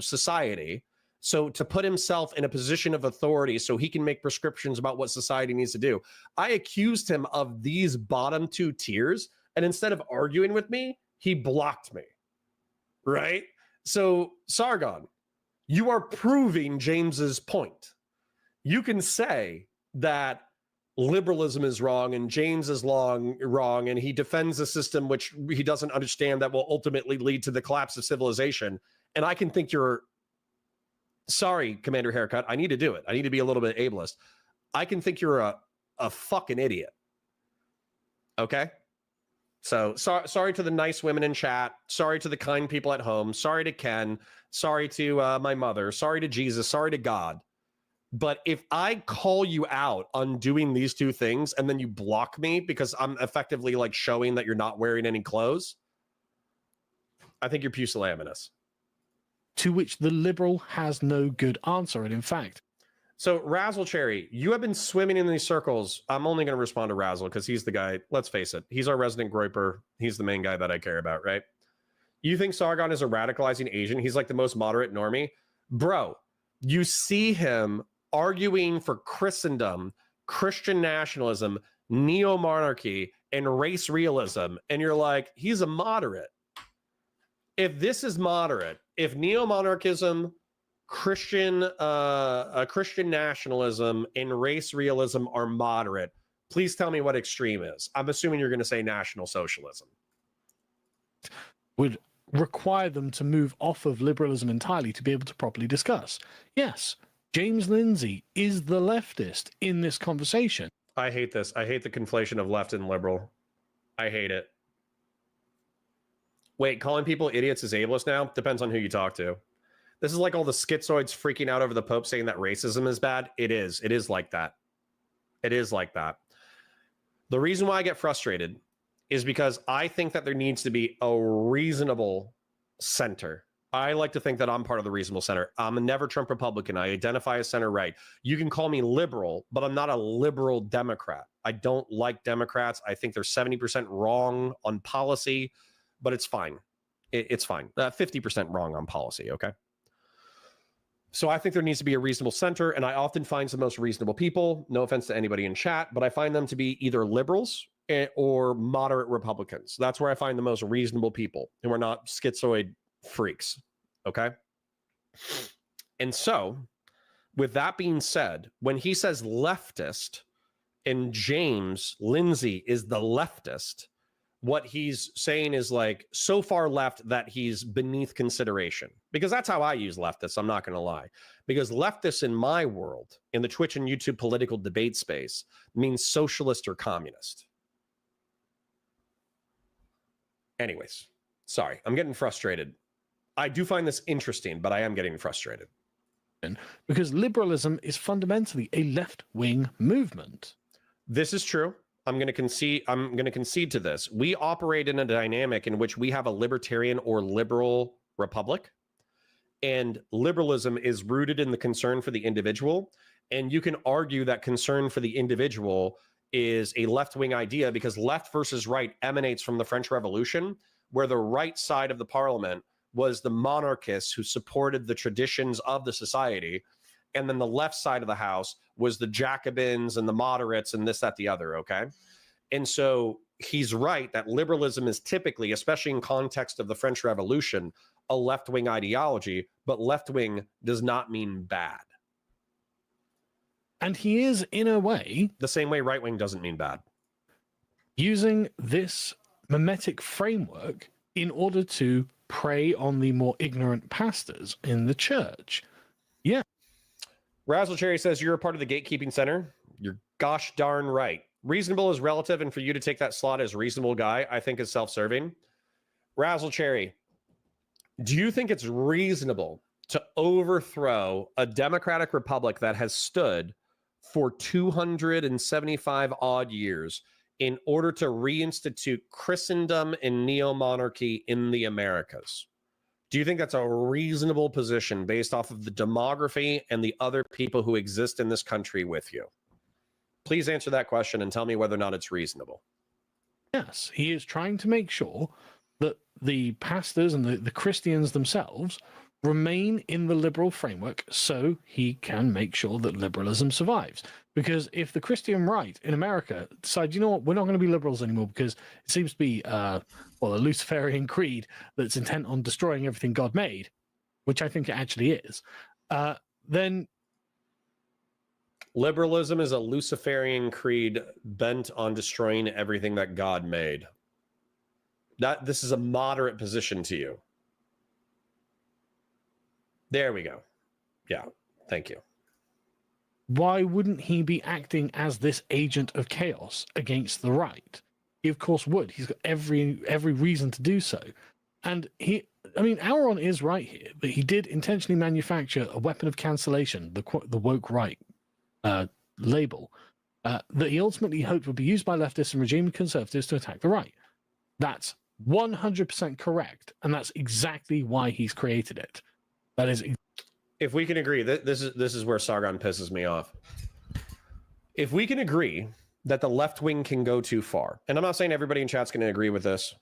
society. So to put himself in a position of authority so he can make prescriptions about what society needs to do. I accused him of these bottom two tiers. And instead of arguing with me, he blocked me. Right? So Sargon, you are proving James's point. You can say that liberalism is wrong and James is wrong and he defends a system which he doesn't understand that will ultimately lead to the collapse of civilization. And I can think you're, sorry, Commander Haircut, I need to do it. I need to be a little bit ableist. I can think you're a fucking idiot. Okay? So sorry to the nice women in chat. Sorry to the kind people at home. Sorry to Ken. Sorry to my mother. Sorry to Jesus. Sorry to God. But if I call you out on doing these two things and then you block me because I'm effectively like showing that you're not wearing any clothes, I think you're pusillanimous. To which the liberal has no good answer. And in fact, so Razzle Cherry, you have been swimming in these circles. I'm only going to respond to Razzle because he's the guy. Let's face it. He's our resident groiper. He's the main guy that I care about, right? You think Sargon is a radicalizing agent? He's like the most moderate normie. Bro, you see him arguing for Christendom, Christian nationalism, neo-monarchy, and race realism. And you're like, he's a moderate. If this is moderate, if neo-monarchism, Christian nationalism, and race realism are moderate, please tell me what extreme is. I'm assuming you're going to say National Socialism. Would require them to move off of liberalism entirely to be able to properly discuss. Yes, James Lindsay is the leftist in this conversation. I hate this. I hate the conflation of left and liberal. I hate it. Wait, calling people idiots is ableist now? Depends on who you talk to. This is like all the schizoids freaking out over the Pope saying that racism is bad. It is. It is like that. It is like that. The reason why I get frustrated is because I think that there needs to be a reasonable center. I like to think that I'm part of the reasonable center. I'm a never Trump Republican. I identify as center right. You can call me liberal, but I'm not a liberal Democrat. I don't like Democrats. I think they're 70% wrong on policy, but it's fine. It's fine. 50% wrong on policy, okay? So I think there needs to be a reasonable center, and I often find the most reasonable people, no offense to anybody in chat, but I find them to be either liberals or moderate Republicans. That's where I find the most reasonable people, and we're not schizoid freaks, okay? And so, with that being said, when he says leftist, and James Lindsay is the leftist, what he's saying is like so far left that he's beneath consideration. Because that's how I use leftists, I'm not going to lie. Because leftists in my world, in the Twitch and YouTube political debate space, means socialist or communist. Anyways, sorry, I'm getting frustrated. I do find this interesting, but I am getting frustrated. Because liberalism is fundamentally a left-wing movement. This is true. I'm going to concede to this. We operate in a dynamic in which we have a libertarian or liberal republic, and liberalism is rooted in the concern for the individual. And you can argue that concern for the individual is a left-wing idea because left versus right emanates from the French Revolution, where the right side of the parliament was the monarchists who supported the traditions of the society. And then the left side of the house was the Jacobins and the moderates and this, that, the other, okay? And so he's right that liberalism is typically, especially in context of the French Revolution, a left-wing ideology, but left-wing does not mean bad. And he is, in a way... the same way right-wing doesn't mean bad. Using this mimetic framework in order to prey on the more ignorant pastors in the church. Razzle Cherry says you're a part of the gatekeeping center. You're gosh darn right. Reasonable is relative, and for you to take that slot as reasonable guy, I think is self-serving. Razzle Cherry, do you think it's reasonable to overthrow a democratic republic that has stood for 275 odd years in order to reinstitute Christendom and neo-monarchy in the Americas? Do you think that's a reasonable position based off of the demography and the other people who exist in this country with you? Please answer that question and tell me whether or not it's reasonable. Yes, he is trying to make sure that the pastors and the Christians themselves remain in the liberal framework so he can make sure that liberalism survives. Because if the Christian right in America decide, you know what, we're not going to be liberals anymore because it seems to be, a Luciferian creed that's intent on destroying everything God made, which I think it actually is, then... Liberalism is a Luciferian creed bent on destroying everything that God made. This is a moderate position to you. There we go. Yeah, thank you. Why wouldn't he be acting as this agent of chaos against the right? He of course would. He's got every reason to do so. And Auron is right here, but he did intentionally manufacture a weapon of cancellation, the woke right label, that he ultimately hoped would be used by leftists and regime conservatives to attack the right. That's 100% correct, and that's exactly why he's created it. That is. If we can agree, this is where Sargon pisses me off. If we can agree that the left wing can go too far, and I'm not saying everybody in chat's going to agree with this.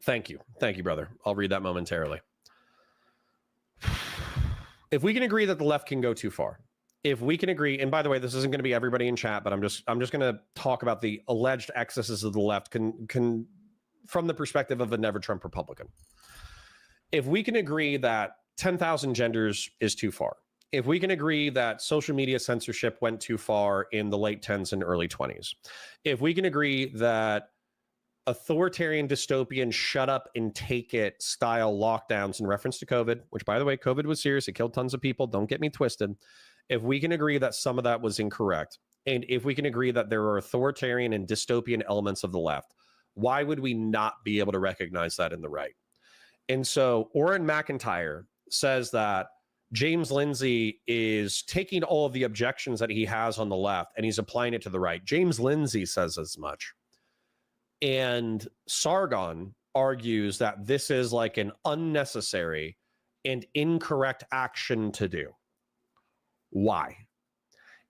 Thank you, brother. I'll read that momentarily. If we can agree that the left can go too far, if we can agree, and by the way, this isn't going to be everybody in chat, but I'm just going to talk about the alleged excesses of the left can from the perspective of a never Trump Republican. If we can agree that 10,000 genders is too far, if we can agree that social media censorship went too far in the late 10s and early 20s, if we can agree that authoritarian dystopian shut up and take it style lockdowns in reference to COVID, which by the way, COVID was serious, it killed tons of people, don't get me twisted. If we can agree that some of that was incorrect, and if we can agree that there are authoritarian and dystopian elements of the left, why would we not be able to recognize that in the right? And so Orrin McIntyre says that James Lindsay is taking all of the objections that he has on the left and he's applying it to the right. James Lindsay says as much. And Sargon argues that this is like an unnecessary and incorrect action to do. Why?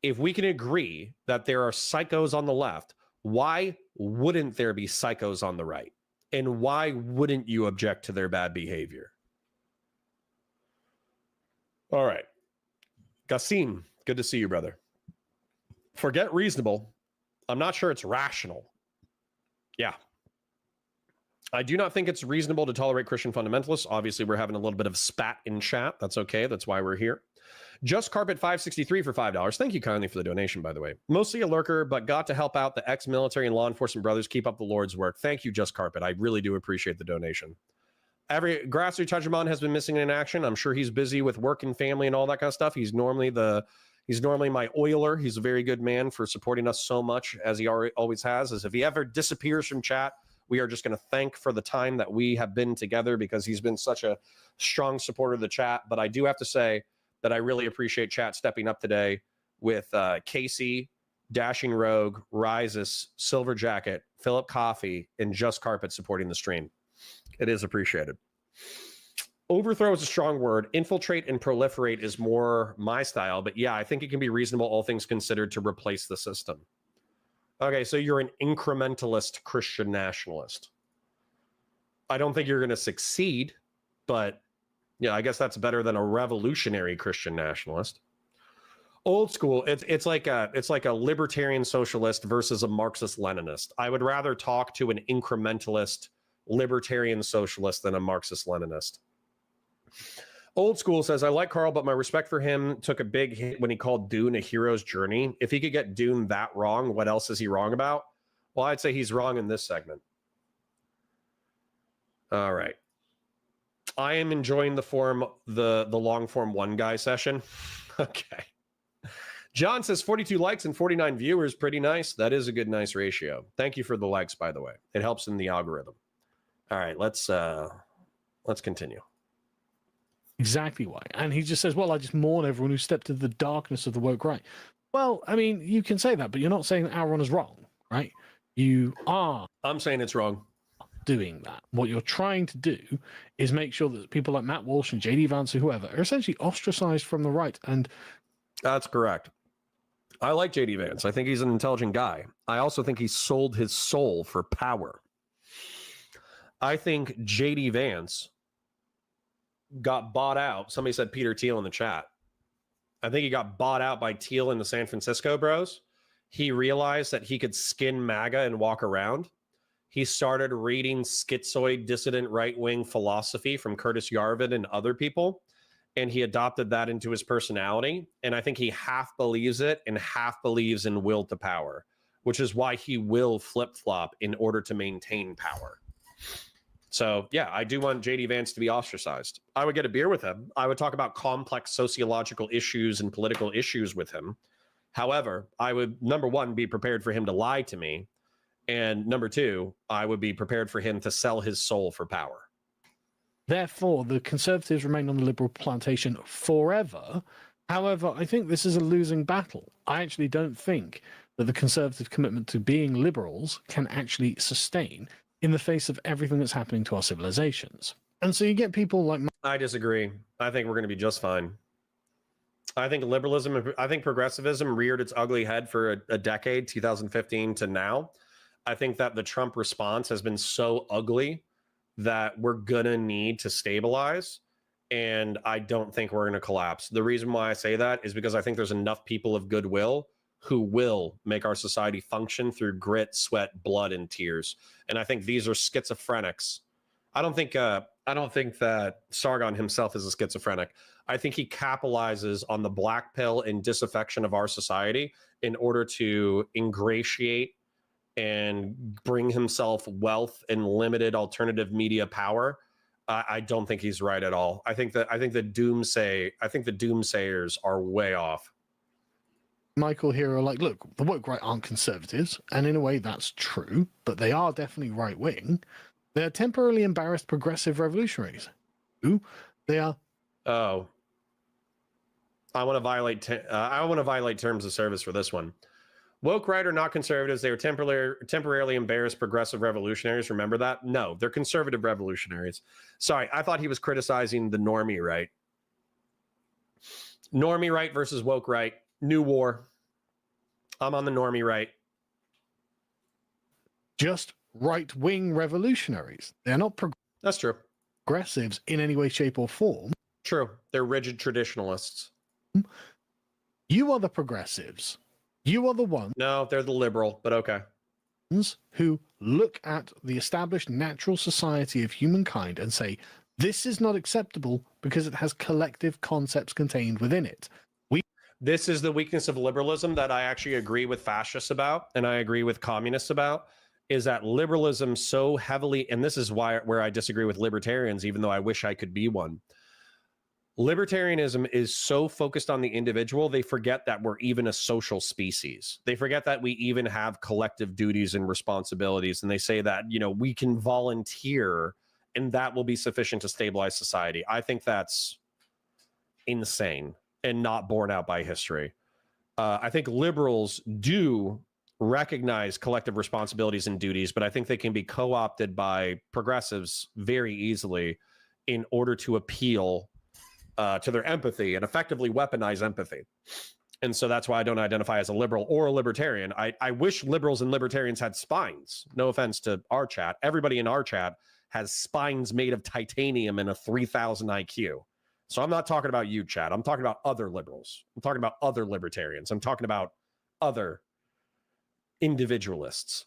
If we can agree that there are psychos on the left, why wouldn't there be psychos on the right? And why wouldn't you object to their bad behavior? All right. Gassim, good to see you, brother. Forget reasonable. I'm not sure it's rational. Yeah. I do not think it's reasonable to tolerate Christian fundamentalists. Obviously, we're having a little bit of spat in chat. That's okay. That's why we're here. Just Carpet 563 for $5. Thank you kindly for the donation, by the way. Mostly a lurker, but got to help out the ex-military and law enforcement brothers keep up the Lord's work. Thank you, Just Carpet. I really do appreciate the donation. Every Grassroots Tajamon has been missing in action. I'm sure he's busy with work and family and all that kind of stuff. He's normally my oiler. He's a very good man for supporting us so much, as he always has. As if he ever disappears from chat, we are just going to thank for the time that we have been together, because he's been such a strong supporter of the chat. But I do have to say that I really appreciate chat stepping up today with Casey, Dashing Rogue, Rises, Silver Jacket, Philip Coffee, and Just Carpet supporting the stream. It is appreciated. Overthrow is a strong word. Infiltrate and proliferate is more my style. But yeah, I think it can be reasonable, all things considered, to replace the system. Okay, so you're an incrementalist Christian nationalist. I don't think you're going to succeed, but yeah, I guess that's better than a revolutionary Christian nationalist. Old school, it's like a libertarian socialist versus a Marxist Leninist. I would rather talk to an incrementalist libertarian socialist than a Marxist Leninist. Old school says, I like Carl, but my respect for him took a big hit when he called Dune a hero's journey. If he could get Dune that wrong, what else is he wrong about? Well, I'd say he's wrong in this segment. All right. I am enjoying the long form one guy session. Okay. John says 42 likes and 49 viewers. Pretty nice. That is a good, nice ratio. Thank you for the likes, by the way. It helps in the algorithm. All right, let's continue. Exactly why. And he just says, well, I just mourn everyone who stepped into the darkness of the woke right. Well, I mean, you can say that, but you're not saying that Outrun is wrong, right? You are I'm saying it's wrong. doing that. What you're trying to do is make sure that people like Matt Walsh and JD Vance or whoever are essentially ostracized from the right. And That's correct. I like JD Vance. I think he's an intelligent guy. I also think he sold his soul for power. I think JD Vance got bought out. Somebody said Peter Thiel in the chat. I think he got bought out by Thiel and the San Francisco bros. He realized that he could skin MAGA and walk around. He started reading schizoid, dissident right-wing philosophy from Curtis Yarvin and other people, and he adopted that into his personality. And I think he half believes it and half believes in will to power, which is why he will flip-flop in order to maintain power. So, yeah, I do want JD Vance to be ostracized. I would get a beer with him. I would talk about complex sociological issues and political issues with him. However, I would, number one, be prepared for him to lie to me. And number two, I would be prepared for him to sell his soul for power. therefore, the Conservatives remain on the Liberal plantation forever. However, I think this is a losing battle. I actually don't think that the Conservative commitment to being liberals can actually sustain in the face of everything that's happening to our civilizations. And so you get people like... I disagree. I think we're going to be just fine. I think liberalism, I think progressivism reared its ugly head for a decade, 2015 to now. I think that the Trump response has been so ugly that we're going to need to stabilize. And I don't think we're going to collapse. The reason why I say that is because I think there's enough people of goodwill who will make our society function through grit, sweat, blood, and tears. And I think these are schizophrenics. I don't think that Sargon himself is a schizophrenic. I think he capitalizes on the black pill and disaffection of our society in order to ingratiate and bring himself wealth and limited alternative media power. I don't think he's right at all. I think the doomsayers are way off. Michael here are like, look, the woke right aren't conservatives, and in a way that's true, but they are definitely right wing. They are temporarily embarrassed progressive revolutionaries. Who they are? Oh, I want to violate terms of service for this one. Woke right are not conservatives. They are temporarily embarrassed progressive revolutionaries. Remember that? No, they're conservative revolutionaries. Sorry, I thought he was criticizing the normie right. Normie right versus woke right. New war. I'm on the normie right. Just right-wing revolutionaries. They're not That's true. progressives in any way, shape, or form. True. They're rigid traditionalists. You are the progressives. You are the ones No, they're the liberal, but okay. who look at the established natural society of humankind and say, this is not acceptable because it has collective concepts contained within it. This is the weakness of liberalism that I actually agree with fascists about, and I agree with communists about, is that liberalism so heavily, and this is where I disagree with libertarians, even though I wish I could be one. Libertarianism is so focused on the individual, they forget that we're even a social species. They forget that we even have collective duties and responsibilities, and they say that, we can volunteer and that will be sufficient to stabilize society. I think that's insane and not borne out by history. I think liberals do recognize collective responsibilities and duties, but I think they can be co-opted by progressives very easily in order to appeal to their empathy and effectively weaponize empathy. And so that's why I don't identify as a liberal or a libertarian. I wish liberals and libertarians had spines. No offense to our chat. Everybody in our chat has spines made of titanium and a 3,000 IQ. So I'm not talking about you, chat. I'm talking about other liberals. I'm talking about other libertarians. I'm talking about other individualists.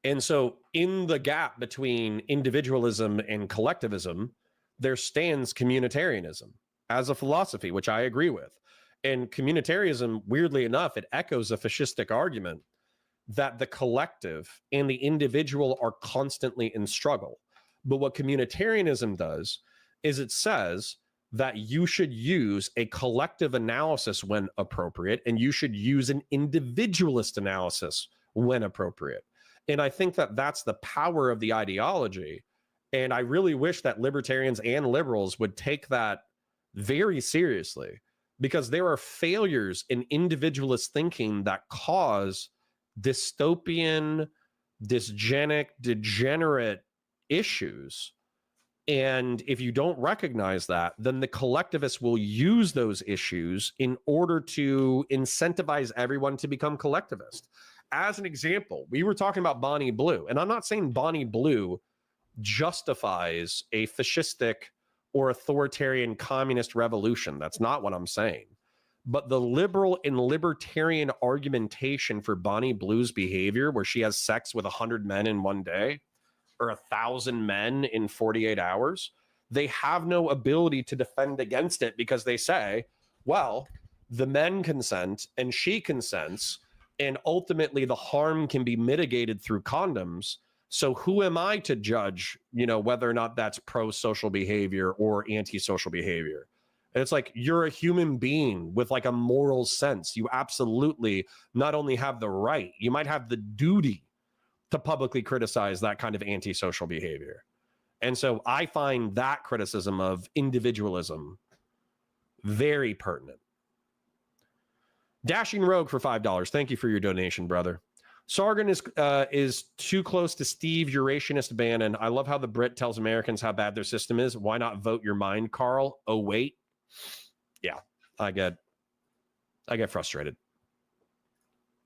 And so in the gap between individualism and collectivism, there stands communitarianism as a philosophy, which I agree with. And communitarianism, weirdly enough, it echoes a fascistic argument that the collective and the individual are constantly in struggle. But what communitarianism does is it says that you should use a collective analysis when appropriate, and you should use an individualist analysis when appropriate. And I think that that's the power of the ideology. And I really wish that libertarians and liberals would take that very seriously, because there are failures in individualist thinking that cause dystopian, dysgenic, degenerate issues. And if you don't recognize that, then the collectivists will use those issues in order to incentivize everyone to become collectivist. As an example, we were talking about Bonnie Blue, and I'm not saying Bonnie Blue justifies a fascistic or authoritarian communist revolution. That's not what I'm saying. But the liberal and libertarian argumentation for Bonnie Blue's behavior, where she has sex with 100 men in one day, or 1,000 men in 48 hours, they have no ability to defend against it, because they say, well, the men consent and she consents, and ultimately the harm can be mitigated through condoms. So who am I to judge, whether or not that's pro-social behavior or anti-social behavior? And it's like, you're a human being with like a moral sense. You absolutely not only have the right, you might have the duty to publicly criticize that kind of antisocial behavior. And so I find that criticism of individualism very pertinent. Dashing Rogue for $5. Thank you for your donation, brother. Sargon is too close to Steve Eurasianist Bannon. I love how the Brit tells Americans how bad their system is. Why not vote your mind, Carl? Oh, wait. Yeah, I get frustrated.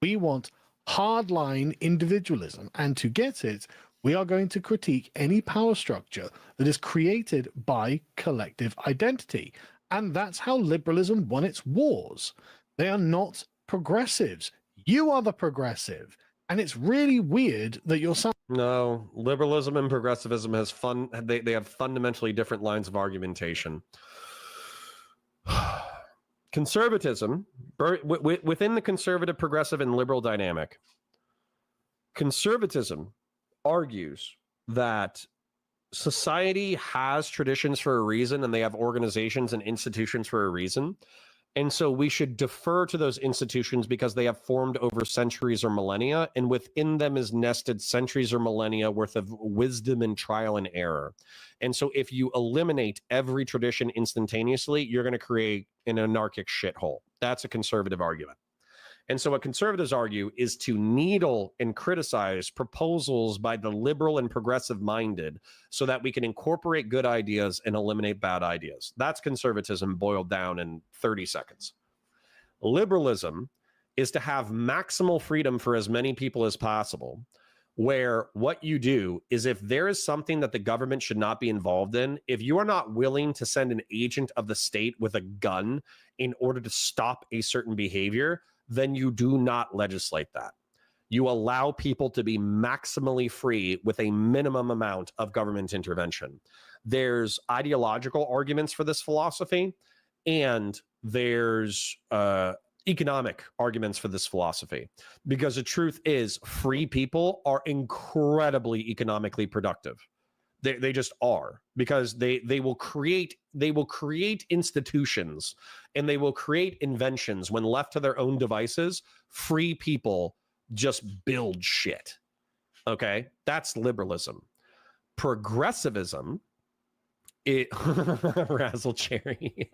We want hardline individualism, and to get it, we are going to critique any power structure that is created by collective identity. And that's how liberalism won its wars. They are not progressives. You are the progressive. And it's really weird that you're saying... No, liberalism and progressivism they have fundamentally different lines of argumentation. Conservatism, within the conservative, progressive, and liberal dynamic, conservatism argues that society has traditions for a reason, and they have organizations and institutions for a reason. And so we should defer to those institutions because they have formed over centuries or millennia, and within them is nested centuries or millennia worth of wisdom and trial and error. And so if you eliminate every tradition instantaneously, you're going to create an anarchic shithole. That's a conservative argument. And so what conservatives argue is to needle and criticize proposals by the liberal and progressive minded so that we can incorporate good ideas and eliminate bad ideas. That's conservatism boiled down in 30 seconds. Liberalism is to have maximal freedom for as many people as possible, where what you do is, if there is something that the government should not be involved in, if you are not willing to send an agent of the state with a gun in order to stop a certain behavior, then you do not legislate that. You allow people to be maximally free with a minimum amount of government intervention. There's ideological arguments for this philosophy, and there's economic arguments for this philosophy, because the truth is, free people are incredibly economically productive. They just are, because they will create institutions, and they will create inventions. When left to their own devices, free people just build shit. Okay, that's liberalism. Progressivism, Razzle Cherry.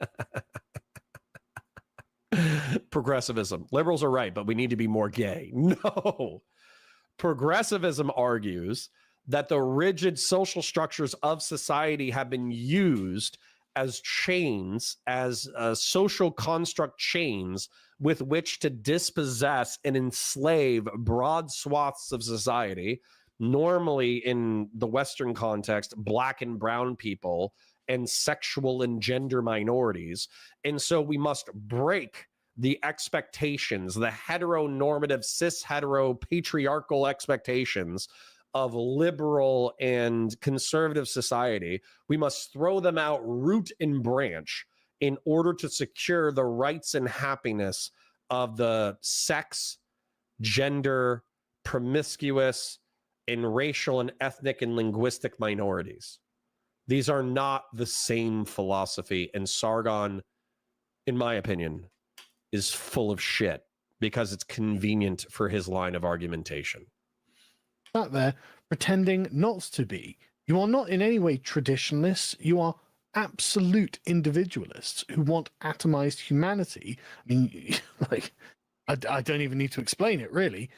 Progressivism. Liberals are right, but we need to be more gay. No. Progressivism argues that the rigid social structures of society have been used as chains, as social construct chains with which to dispossess and enslave broad swaths of society, normally in the Western context, Black and brown people and sexual and gender minorities. And so we must break the expectations, the heteronormative, cis-hetero, patriarchal expectations of liberal and conservative society. We must throw them out root and branch in order to secure the rights and happiness of the sex, gender, promiscuous, and racial and ethnic and linguistic minorities. These are not the same philosophy. And Sargon, in my opinion, is full of shit because it's convenient for his line of argumentation. Sat there pretending not to be. You are not in any way traditionalists. You are absolute individualists who want atomized humanity. I mean, like, I don't even need to explain it really,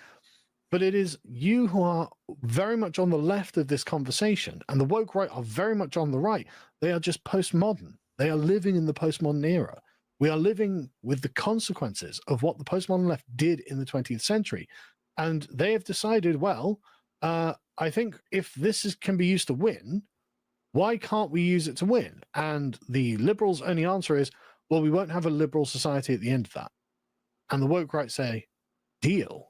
but it is you who are very much on the left of this conversation, and the woke right are very much on the right. They are just postmodern. They are living in the postmodern era. We are living with the consequences of what the postmodern left did in the 20th century. And they have decided, well, I think if this can be used to win, why can't we use it to win? And the liberals' only answer is, well, we won't have a liberal society at the end of that. And the woke right say, deal.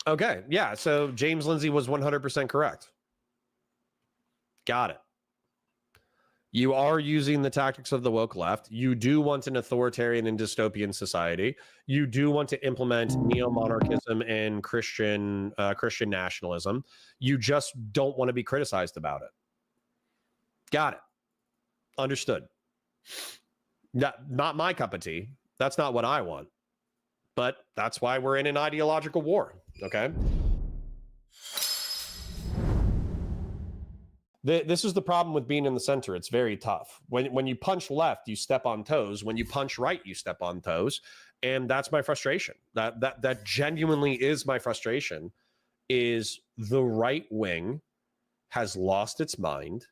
Okay. Yeah. So James Lindsay was 100% correct. Got it. You are using the tactics of the woke left. You do want an authoritarian and dystopian society. You do want to implement neo-monarchism and Christian nationalism. You just don't want to be criticized about it. Got it. Understood. Not my cup of tea. That's not what I want. But that's why we're in an ideological war. Okay. This is the problem with being in the center. It's very tough. When you punch left, you step on toes. When you punch right, you step on toes. And that's my frustration. That genuinely is my frustration, is the right wing has lost its mind